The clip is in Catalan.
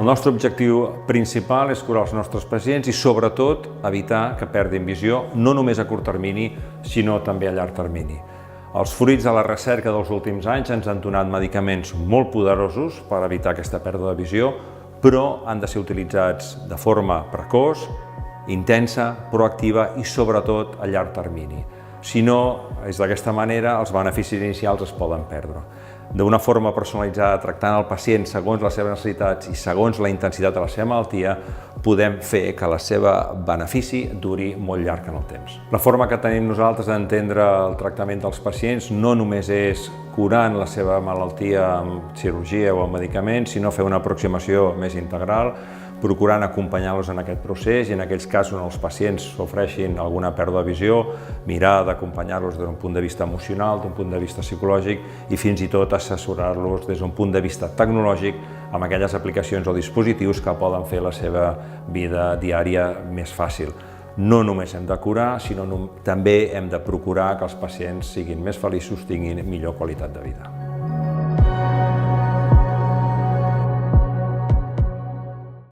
El nostre objectiu principal és curar els nostres pacients i, sobretot, evitar que perdin visió, no només a curt termini, sinó també a llarg termini. Els fruits de la recerca dels últims anys ens han donat medicaments molt poderosos per evitar aquesta pèrdua de visió, però han de ser utilitzats de forma precoç, intensa, proactiva i, sobretot, a llarg termini. Si no, és d'aquesta manera, els beneficis inicials es poden perdre. D'una forma personalitzada, tractant el pacient segons les seves necessitats i segons la intensitat de la seva malaltia, podem fer que el seu benefici duri molt llarg en el temps. La forma que tenim nosaltres d'entendre el tractament dels pacients no només és curant la seva malaltia amb cirurgia o amb medicaments, sinó fer una aproximació més integral, procurant acompanyar-los en aquest procés i en aquells casos on els pacients sofreixin alguna pèrdua de visió, mirar d'acompanyar-los des d'un punt de vista emocional, d'un punt de vista psicològic i fins i tot assessorar-los des d'un punt de vista tecnològic amb aquelles aplicacions o dispositius que poden fer la seva vida diària més fàcil. No només hem de curar, sinó també hem de procurar que els pacients siguin més feliços, tinguin millor qualitat de vida.